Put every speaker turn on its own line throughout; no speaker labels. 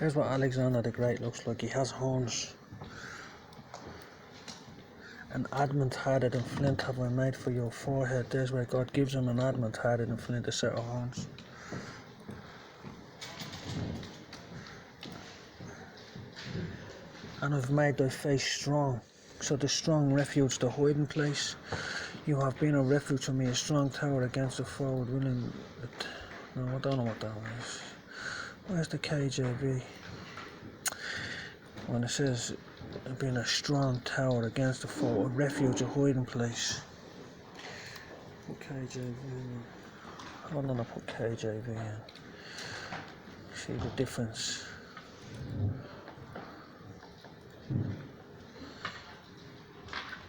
There's what Alexander the Great looks like. He has horns. An adamant harder than flint have I made for your forehead. There's where God gives him an adamant harder than flint, a set of horns. And I've made thy face strong, so the strong refuge, the hiding place. You have been a refuge for me, a strong tower against the foe. No, I don't know what that was. Where's the KJV? When it says being a strong tower against the foe, a refuge, a hiding place. Put KJV. Hold on, I put KJV in. See the difference.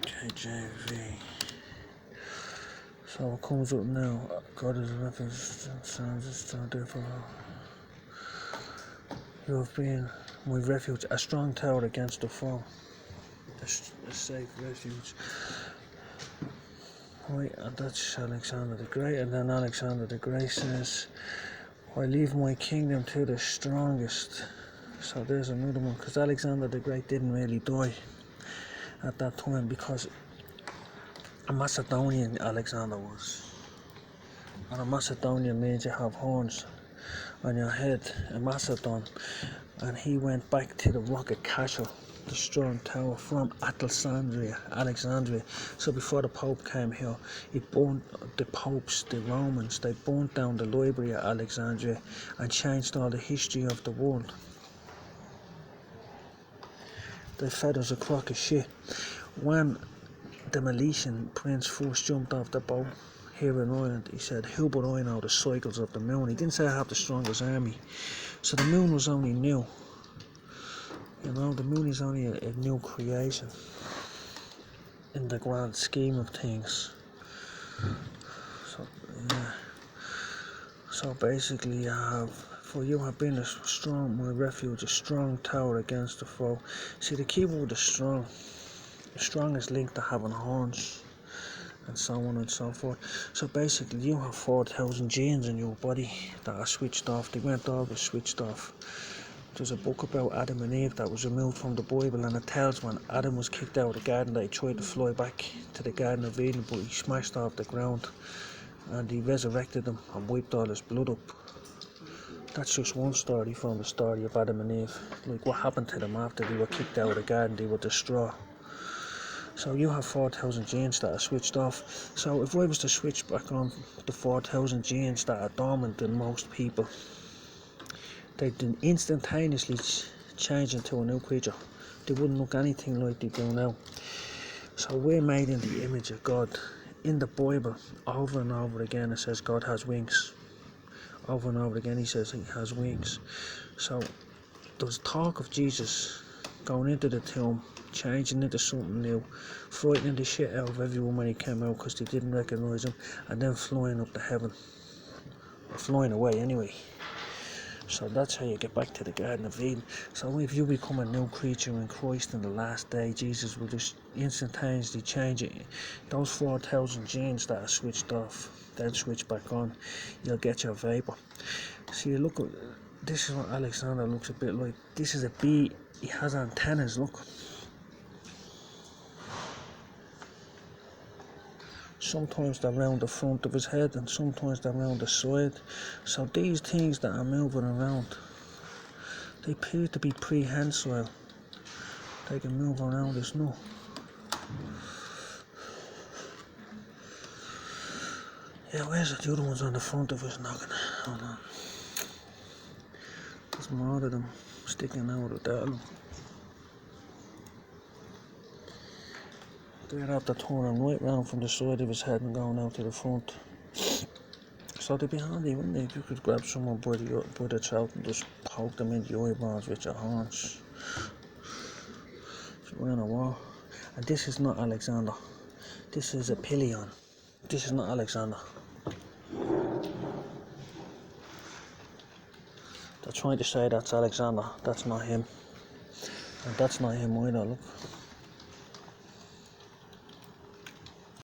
KJV. So it comes up now. God is a refuge, sounds therefore. You have been my refuge, a strong tower against the foe. A safe refuge. Right, and that's Alexander the Great. And then Alexander the Great says, I leave my kingdom to the strongest. So there's another one, because Alexander the Great didn't really die at that time, because a Macedonian Alexander was. And a Macedonian means you have horns on your head, a Macedon. And he went back to the rock of Castle, the strong tower from Alexandria. So before the Pope came here, he burned the popes, the Romans, they burned down the library at Alexandria and changed all the history of the world. They fed us a crock of shit. When the Milesian prince first jumped off the boat here in Ireland, he said, who but I know the cycles of the moon? He didn't say I have the strongest army. So the moon was only new. You know, the moon is only a new creation in the grand scheme of things. So, yeah. So basically you have, for you have been my refuge, a strong tower against the foe. See, the key word is strong. Strong is linked to having horns, and so on and so forth. So basically you have 4,000 genes in your body that are switched off. They weren't always switched off. There's a book about Adam and Eve that was removed from the Bible, and it tells when Adam was kicked out of the garden that he tried to fly back to the Garden of Eden, but he smashed off the ground and he resurrected him and wiped all his blood up. That's just one story from the story of Adam and Eve. Like what happened to them after they were kicked out of the garden, they were destroyed. So you have 4,000 genes that are switched off. So if I was to switch back on the 4,000 genes that are dormant in most people, they'd instantaneously change into a new creature. They wouldn't look anything like they do now. So we're made in the image of God. In the Bible, over and over again, it says God has wings. Over and over again, he says he has wings. So there's talk of Jesus going into the tomb, changing into something new, frightening the shit out of everyone when he came out because they didn't recognise him, and then flying up to heaven. Or flying away anyway. So that's how you get back to the Garden of Eden. So if you become a new creature in Christ in the last day, Jesus will just instantaneously change it. Those 4,000 genes that are switched off, then switch back on, you'll get your vapor. See, look, this is what Alexander looks a bit like. This is a bee. He has antennas, look. Sometimes they're around the front of his head and sometimes they're around the side. So these things that are moving around, they appear to be prehensile. They can move around his nut. Yeah, where's the other ones on the front of his noggin? Hold on. There's more of them sticking out of that. Look. They'd have to turn them right round from the side of his head and going out to the front. So they'd be handy, wouldn't they? If you could grab someone by the throat and just poke them in the eyeballs with your horns. If you're in a war. And this is not Alexander. This is a Pilion. This is not Alexander. They're trying to say that's Alexander. That's not him. And that's not him either, look.